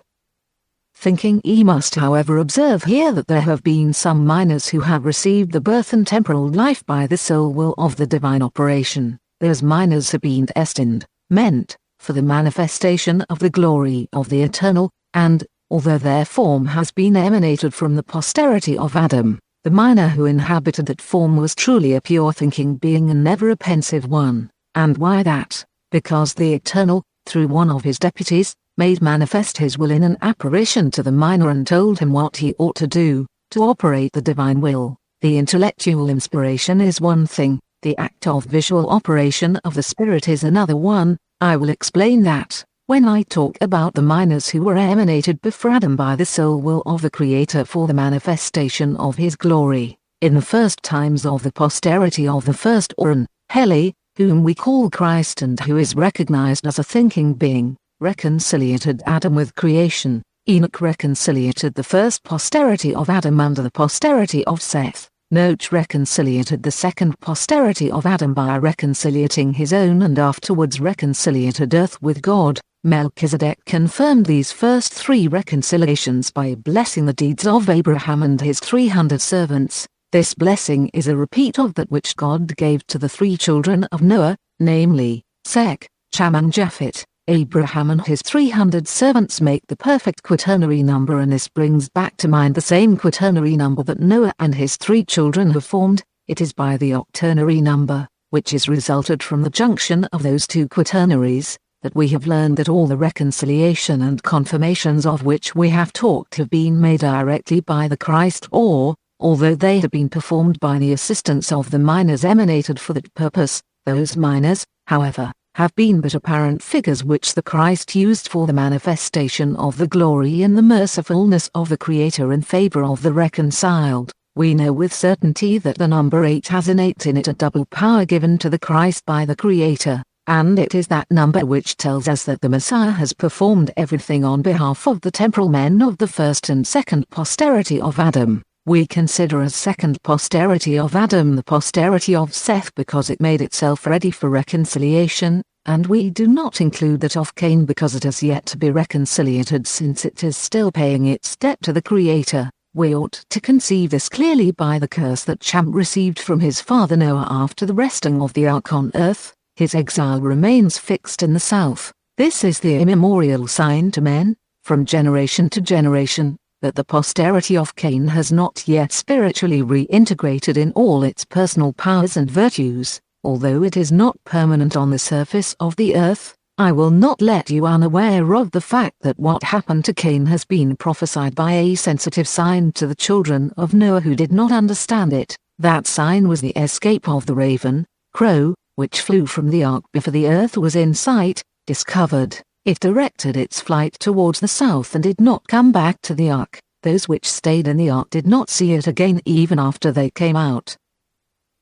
thinking. He must however observe here that there have been some minors who have received the birth and temporal life by the sole will of the divine operation. Those minors have been destined, meant, for the manifestation of the glory of the Eternal, and, although their form has been emanated from the posterity of Adam, the minor who inhabited that form was truly a pure thinking being and never a pensive one. And why that? Because the Eternal, through one of his deputies, made manifest his will in an apparition to the minor and told him what he ought to do, to operate the divine will. The intellectual inspiration is one thing, the act of visual operation of the spirit is another one. I will explain that, when I talk about the minors who were emanated before Adam by the sole will of the Creator for the manifestation of his glory. In the first times of the posterity of the first Oran, Heli, whom we call Christ and who is recognized as a thinking being, reconciliated Adam with creation. Enoch reconciliated the first posterity of Adam under the posterity of Seth. Noach reconciliated the second posterity of Adam by reconciliating his own and afterwards reconciliated earth with God. Melchizedek confirmed these first three reconciliations by blessing the deeds of Abraham and his 300 servants. This blessing is a repeat of that which God gave to the three children of Noah, namely, Sek, Cham and Japhet. Abraham and his 300 servants make the perfect quaternary number, and this brings back to mind the same quaternary number that Noah and his 3 children have formed. It is by the octernary number, which is resulted from the junction of those 2 quaternaries, that we have learned that all the reconciliation and confirmations of which we have talked have been made directly by the Christ, or, although they have been performed by the assistance of the minors emanated for that purpose, those minors, however, have been but apparent figures which the Christ used for the manifestation of the glory and the mercifulness of the Creator in favor of the reconciled. We know with certainty that the number 8 has innate in it a double power given to the Christ by the Creator, and it is that number which tells us that the Messiah has performed everything on behalf of the temporal men of the first and second posterity of Adam. We consider as second posterity of Adam the posterity of Seth because it made itself ready for reconciliation, and we do not include that of Cain because it has yet to be reconciliated since it is still paying its debt to the Creator. We ought to conceive this clearly by the curse that Shem received from his father Noah after the resting of the ark on earth. His exile remains fixed in the south. This is the immemorial sign to men, from generation to generation, that the posterity of Cain has not yet spiritually reintegrated in all its personal powers and virtues, although it is not permanent on the surface of the earth. I will not let you unaware of the fact that what happened to Cain has been prophesied by a sensitive sign to the children of Noah who did not understand it. That sign was the escape of the raven, crow, which flew from the ark before the earth was in sight, discovered. It directed its flight towards the south and did not come back to the ark. Those which stayed in the ark did not see it again even after they came out.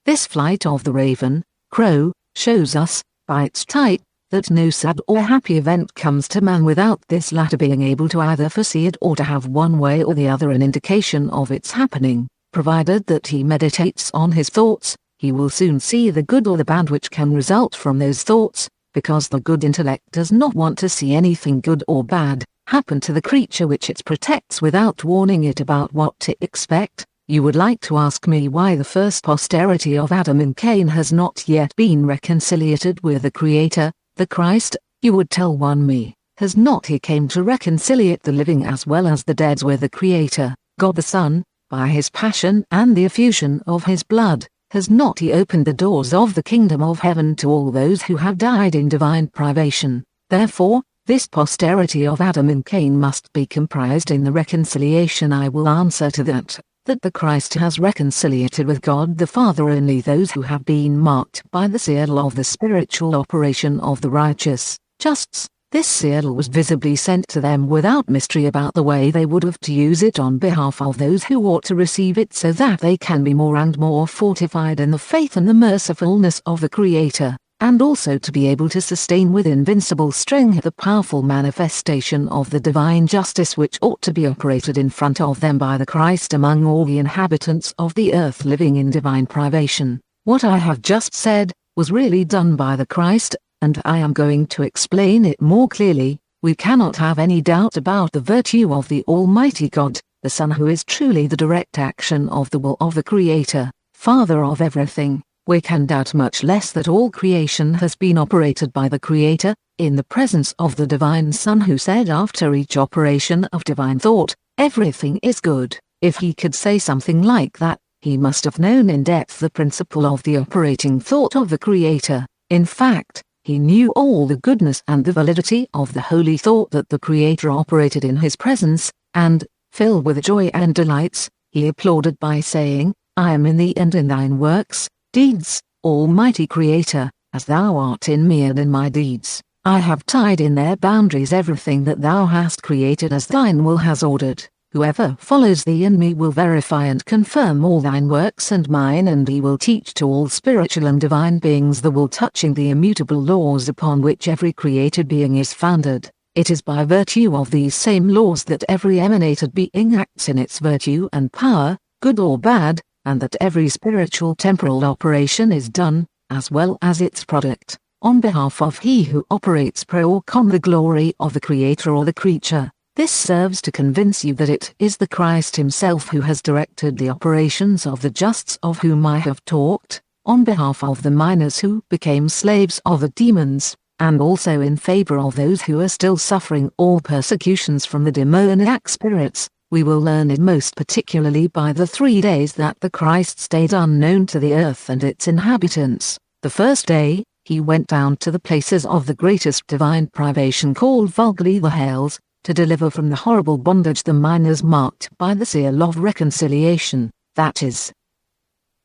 This flight of the raven, crow, shows us, by its type, that no sad or happy event comes to man without this latter being able to either foresee it or to have one way or the other an indication of its happening. Provided that he meditates on his thoughts, he will soon see the good or the bad which can result from those thoughts, because the good intellect does not want to see anything good or bad happen to the creature which it protects without warning it about what to expect. You would like to ask me why the first posterity of Adam and Cain has not yet been reconciliated with the Creator, the Christ. You would tell one me, has not he came to reconciliate the living as well as the dead with the Creator, God the Son, by his passion and the effusion of his blood? Has not he opened the doors of the kingdom of heaven to all those who have died in divine privation? Therefore, this posterity of Adam and Cain must be comprised in the reconciliation. I will answer to that the Christ has reconciliated with God the Father only those who have been marked by the seal of the spiritual operation of the righteous justs. This seal was visibly sent to them without mystery about the way they would have to use it on behalf of those who ought to receive it so that they can be more and more fortified in the faith and the mercifulness of the Creator, and also to be able to sustain with invincible strength the powerful manifestation of the divine justice which ought to be operated in front of them by the Christ among all the inhabitants of the earth living in divine privation. What I have just said was really done by the Christ, and I am going to explain it more clearly. We cannot have any doubt about the virtue of the Almighty God, the Son, who is truly the direct action of the will of the Creator, Father of everything. We can doubt much less that all creation has been operated by the Creator, in the presence of the Divine Son, who said after each operation of divine thought, "Everything is good." If he could say something like that, he must have known in depth the principle of the operating thought of the Creator. In fact, he knew all the goodness and the validity of the holy thought that the Creator operated in his presence, and, filled with joy and delights, he applauded by saying, "I am in thee and in thine works, deeds, Almighty Creator, as thou art in me and in my deeds. I have tied in their boundaries everything that thou hast created as thine will has ordered. Whoever follows thee and me will verify and confirm all thine works and mine, and he will teach to all spiritual and divine beings the will touching the immutable laws upon which every created being is founded. It is by virtue of these same laws that every emanated being acts in its virtue and power, good or bad, and that every spiritual temporal operation is done, as well as its product, on behalf of he who operates pro or con the glory of the Creator or the creature. This serves to convince you that it is the Christ himself who has directed the operations of the justs of whom I have talked, on behalf of the minors who became slaves of the demons, and also in favor of those who are still suffering all persecutions from the demoniac spirits. We will learn it most particularly by the 3 days that the Christ stayed unknown to the earth and its inhabitants. The first day, he went down to the places of the greatest divine privation called vulgarly the hells, to deliver from the horrible bondage the miners marked by the seal of reconciliation, that is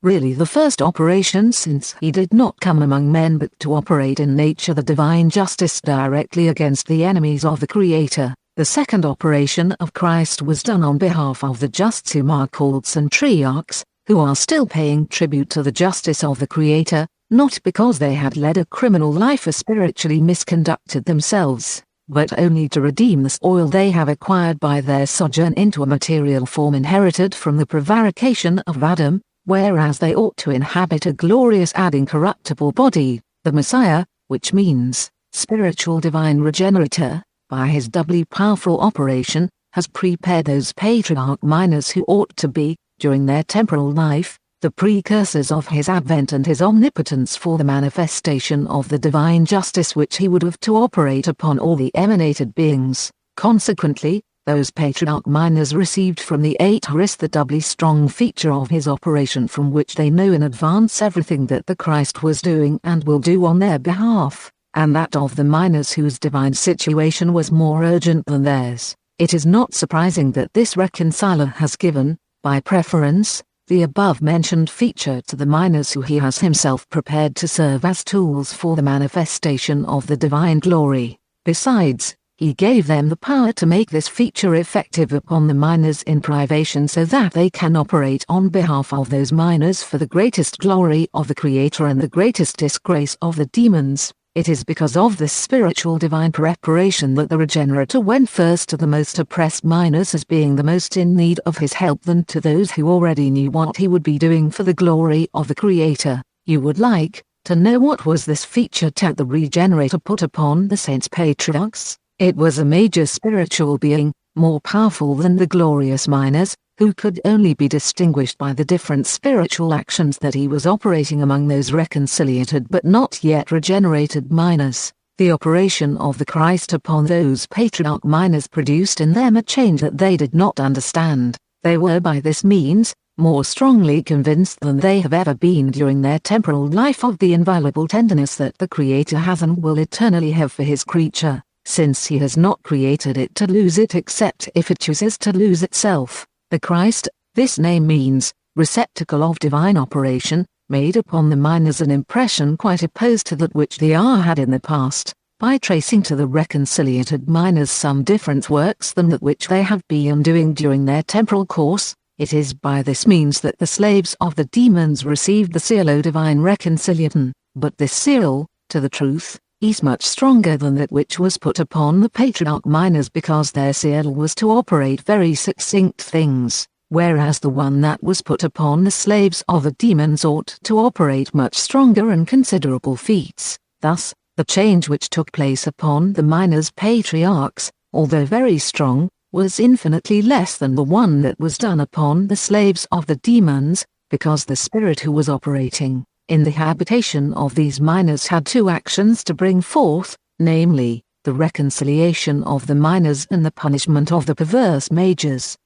really the first operation, since he did not come among men but to operate in nature the divine justice directly against the enemies of the Creator. The second operation of Christ was done on behalf of the justs whom are called patriarchs, who are still paying tribute to the justice of the Creator, not because they had led a criminal life or spiritually misconducted themselves, but only to redeem the spoil they have acquired by their sojourn into a material form inherited from the prevarication of Adam, whereas they ought to inhabit a glorious and incorruptible body. The Messiah, which means spiritual divine regenerator, by his doubly powerful operation, has prepared those patriarch minors who ought to be, during their temporal life, the precursors of his advent and his omnipotence for the manifestation of the divine justice which he would have to operate upon all the emanated beings. Consequently, those patriarch minors received from the Atheist the doubly strong feature of his operation, from which they know in advance everything that the Christ was doing and will do on their behalf, and that of the minors whose divine situation was more urgent than theirs. It is not surprising that this reconciler has given, by preference, the above-mentioned feature to the minors who he has himself prepared to serve as tools for the manifestation of the divine glory. Besides, he gave them the power to make this feature effective upon the minors in privation, so that they can operate on behalf of those minors for the greatest glory of the Creator and the greatest disgrace of the demons. It is because of this spiritual divine preparation that the Regenerator went first to the most oppressed minors as being the most in need of his help than to those who already knew what he would be doing for the glory of the Creator. You would like to know what was this feature that the Regenerator put upon the saints patriarchs? It was a major spiritual being, more powerful than the glorious minors, who could only be distinguished by the different spiritual actions that he was operating among those reconciliated but not yet regenerated minors. The operation of the Christ upon those patriarch minors produced in them a change that they did not understand. They were by this means more strongly convinced than they have ever been during their temporal life of the inviolable tenderness that the Creator has and will eternally have for his creature, since he has not created it to lose it except if it chooses to lose itself. The Christ, this name means, receptacle of divine operation, made upon the minors an impression quite opposed to that which they had in the past, by tracing to the reconciliated minors some different works than that which they have been doing during their temporal course. It is by this means that the slaves of the demons received the seal o divine reconciliation, but this seal, to the truth, is much stronger than that which was put upon the patriarch minors, because their seal was to operate very succinct things, whereas the one that was put upon the slaves of the demons ought to operate much stronger and considerable feats. Thus, the change which took place upon the minors patriarchs, although very strong, was infinitely less than the one that was done upon the slaves of the demons, because the spirit who was operating in the habitation of these minors had two actions to bring forth, namely, the reconciliation of the minors and the punishment of the perverse majors.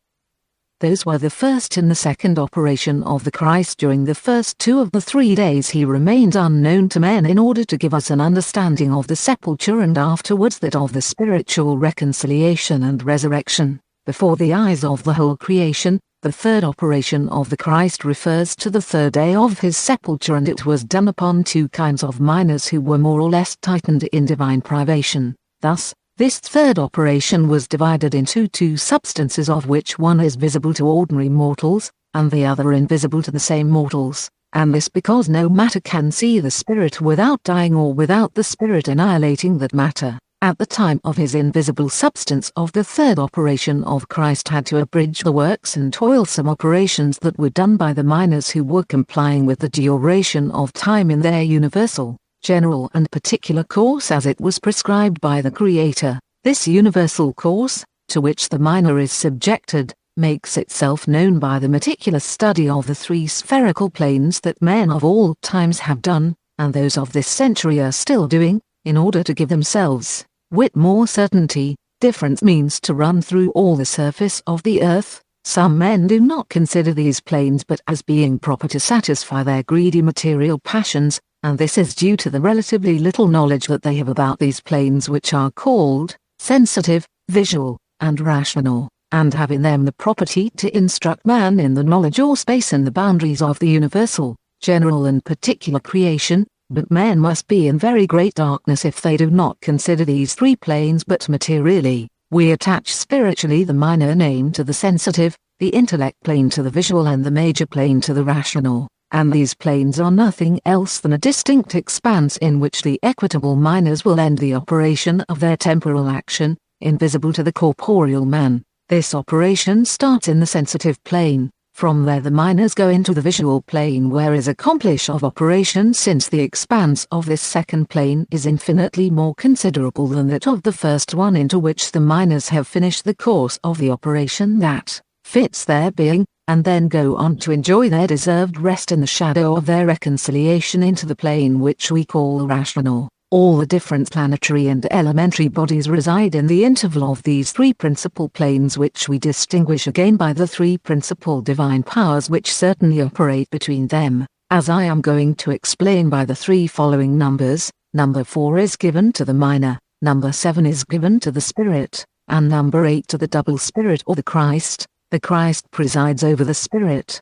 Those were the first and the second operation of the Christ. During the first 2 of the 3 days he remained unknown to men in order to give us an understanding of the sepulture, and afterwards that of the spiritual reconciliation and resurrection, before the eyes of the whole creation. The third operation of the Christ refers to the 3rd day of his sepulture, and it was done upon 2 kinds of minors who were more or less tightened in divine privation. Thus, this third operation was divided into 2 substances, of which one is visible to ordinary mortals, and the other invisible to the same mortals, and this because no matter can see the spirit without dying or without the spirit annihilating that matter. At the time of his invisible substance of the third operation of Christ had to abridge the works and toilsome operations that were done by the minors who were complying with the duration of time in their universal, general and particular course as it was prescribed by the Creator. This universal course, to which the minor is subjected, makes itself known by the meticulous study of the 3 spherical planes that men of all times have done, and those of this century are still doing, in order to give themselves, with more certainty, different means to run through all the surface of the earth. Some men do not consider these planes but as being proper to satisfy their greedy material passions, and this is due to the relatively little knowledge that they have about these planes, which are called sensitive, visual, and rational, and have in them the property to instruct man in the knowledge or space and the boundaries of the universal, general and particular creation. But men must be in very great darkness if they do not consider these three planes. But materially, we attach spiritually the minor name to the sensitive, the intellect plane to the visual, and the major plane to the rational, and these planes are nothing else than a distinct expanse in which the equitable minors will end the operation of their temporal action, invisible to the corporeal man. This operation starts in the sensitive plane. From there the minors go into the visual plane, where is accomplish of operation, since the expanse of this second plane is infinitely more considerable than that of the first one, into which the minors have finished the course of the operation that fits their being, and then go on to enjoy their deserved rest in the shadow of their reconciliation into the plane which we call the rational. All the different planetary and elementary bodies reside in the interval of these three principal planes, which we distinguish again by the three principal divine powers which certainly operate between them, as I am going to explain by the three following numbers. Number 4 is given to the minor, number 7 is given to the spirit, and number 8 to the double spirit or the Christ. The Christ presides over the spirit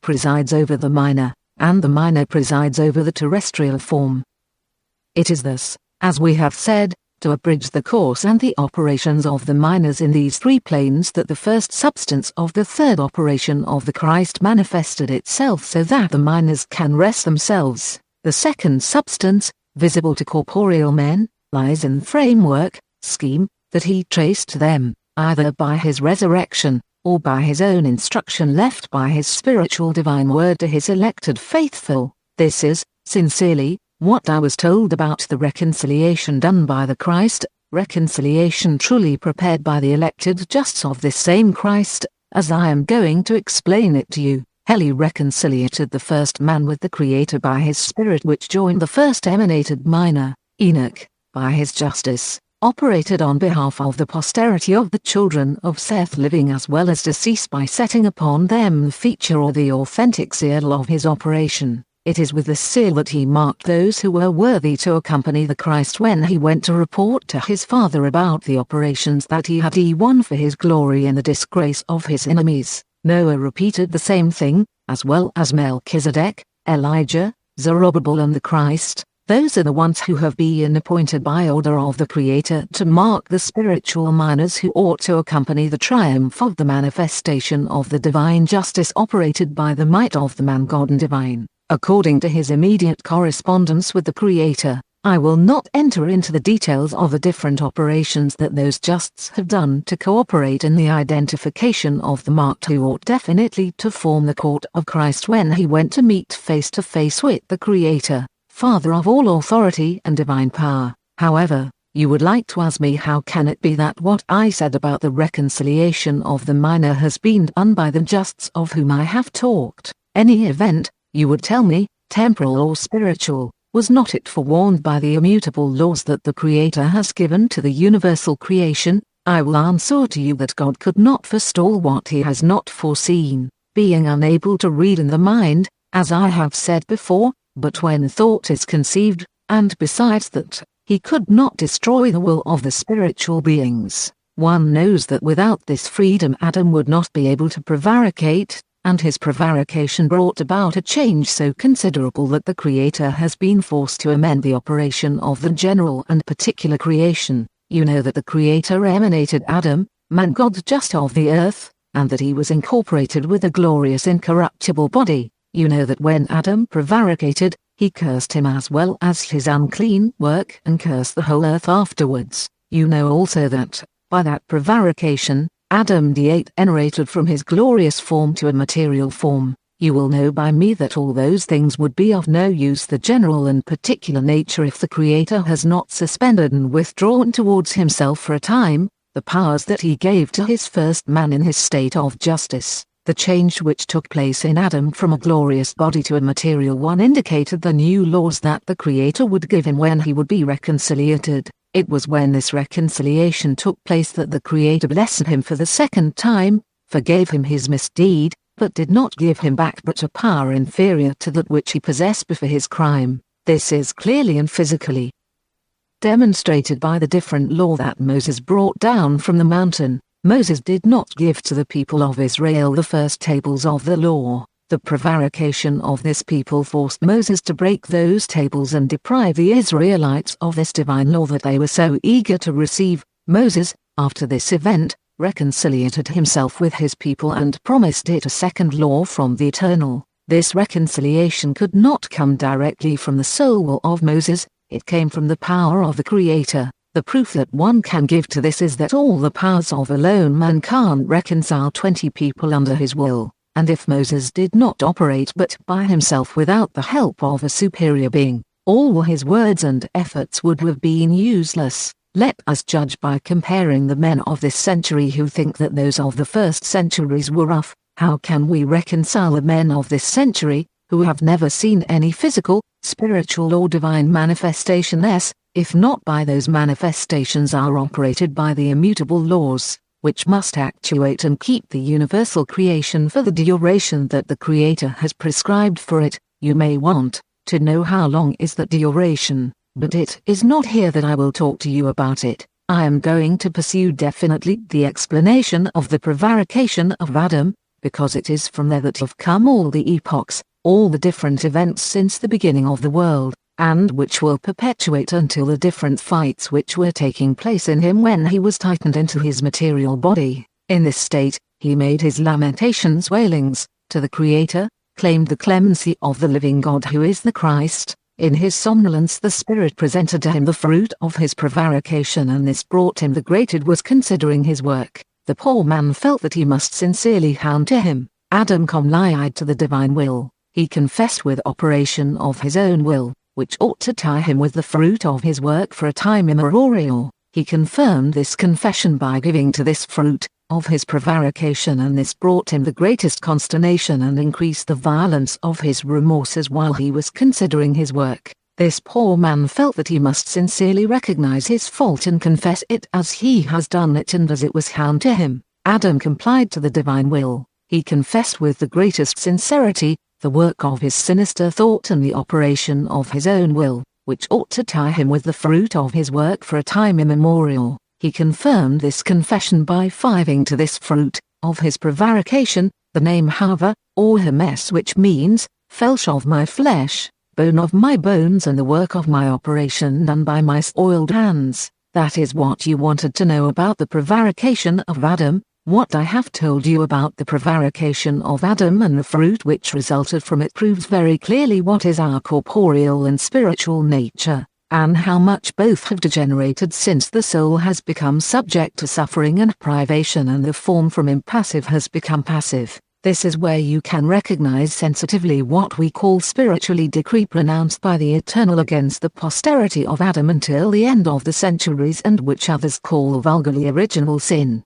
presides over the minor, and the minor presides over the terrestrial form. It is thus, as we have said, to abridge the course and the operations of the minors in these three planes, that the first substance of the third operation of the Christ manifested itself so that the minors can rest themselves. The second substance, visible to corporeal men, lies in the framework, scheme, that he traced to them, either by his resurrection, or by his own instruction left by his spiritual divine word to his elected faithful. This is, sincerely, what I was told about the reconciliation done by the Christ, reconciliation truly prepared by the elected justs of this same Christ, as I am going to explain it to you. He reconciliated the first man with the Creator by his Spirit, which joined the first emanated minor, Enoch, by his justice, operated on behalf of the posterity of the children of Seth, living as well as deceased, by setting upon them the feature or the authentic seal of his operation. It is with this seal that he marked those who were worthy to accompany the Christ when he went to report to his Father about the operations that he had won for his glory in the disgrace of his enemies. Noah repeated the same thing, as well as Melchizedek, Elijah, Zerubbabel and the Christ. Those are the ones who have been appointed by order of the Creator to mark the spiritual minors who ought to accompany the triumph of the manifestation of the divine justice operated by the might of the man God and divine, according to his immediate correspondence with the Creator. I will not enter into the details of the different operations that those justs have done to cooperate in the identification of the marked who ought definitely to form the court of Christ when he went to meet face to face with the Creator, Father of all authority and divine power. However, you would like to ask me, how can it be that what I said about the reconciliation of the minor has been done by the justs of whom I have talked? Any event, you would tell me, temporal or spiritual, was not it forewarned by the immutable laws that the Creator has given to the universal creation? I will answer to you that God could not forestall what he has not foreseen, being unable to read in the mind, as I have said before, but when thought is conceived, and besides that, he could not destroy the will of the spiritual beings. One knows that without this freedom Adam would not be able to prevaricate, and his prevarication brought about a change so considerable that the Creator has been forced to amend the operation of the general and particular creation. You know that the Creator emanated Adam, man God just of the earth, and that he was incorporated with a glorious incorruptible body. You know that when Adam prevaricated, he cursed him as well as his unclean work, and cursed the whole earth afterwards. You know also that, by that prevarication, Adam degenerated from his glorious form to a material form. You will know by me that all those things would be of no use, the general and particular nature, if the Creator has not suspended and withdrawn towards himself for a time the powers that he gave to his first man in his state of justice. The change which took place in Adam from a glorious body to a material one indicated the new laws that the Creator would give him when he would be reconciliated. It was when this reconciliation took place that the Creator blessed him for the second time, forgave him his misdeed, but did not give him back but a power inferior to that which he possessed before his crime. This is clearly and physically demonstrated by the different law that Moses brought down from the mountain. Moses did not give to the people of Israel the first tables of the law. The prevarication of this people forced Moses to break those tables and deprive the Israelites of this divine law that they were so eager to receive. Moses, after this event, reconciliated himself with his people and promised it a second law from the Eternal. This reconciliation could not come directly from the soul of Moses, it came from the power of the Creator. The proof that one can give to this is that all the powers of alone man can't reconcile 20 people under his will, and if Moses did not operate but by himself without the help of a superior being, all his words and efforts would have been useless. Let us judge by comparing the men of this century who think that those of the first centuries were rough. How can we reconcile the men of this century, who have never seen any physical, spiritual or divine manifestation if not by those manifestations are operated by the immutable laws, which must actuate and keep the universal creation for the duration that the Creator has prescribed for it? You may want to know how long is that duration, but it is not here that I will talk to you about it. I am going to pursue definitely the explanation of the prevarication of Adam, because it is from there that have come all the epochs, all the different events since the beginning of the world, and which will perpetuate until the different fights which were taking place in him when he was tightened into his material body. In this state, he made his lamentations wailings to the Creator, claimed the clemency of the living God who is the Christ. In his somnolence the Spirit presented to him the fruit of his prevarication, and this brought him the great it was considering his work. The poor man felt that he must sincerely hound to him. Adam complied to the divine will. He confessed with operation of his own will, which ought to tie him with the fruit of his work for a time immemorial. He confirmed this confession by giving to this fruit of his prevarication, and this brought him the greatest consternation and increased the violence of his remorses while he was considering his work. This poor man felt that he must sincerely recognize his fault and confess it as he has done it and as it was hound to him. Adam complied to the divine will. He confessed with the greatest sincerity the work of his sinister thought and the operation of his own will, which ought to tie him with the fruit of his work for a time immemorial. He confirmed this confession by fiving to this fruit of his prevarication the name Hava, or Hermes, which means flesh of my flesh, bone of my bones, and the work of my operation done by my soiled hands. That is what you wanted to know about the prevarication of Adam. What I have told you about the prevarication of Adam and the fruit which resulted from it proves very clearly what is our corporeal and spiritual nature, and how much both have degenerated since the soul has become subject to suffering and privation and the form from impassive has become passive. This is where you can recognize sensitively what we call spiritually decree pronounced by the Eternal against the posterity of Adam until the end of the centuries, and which others call vulgarly original sin.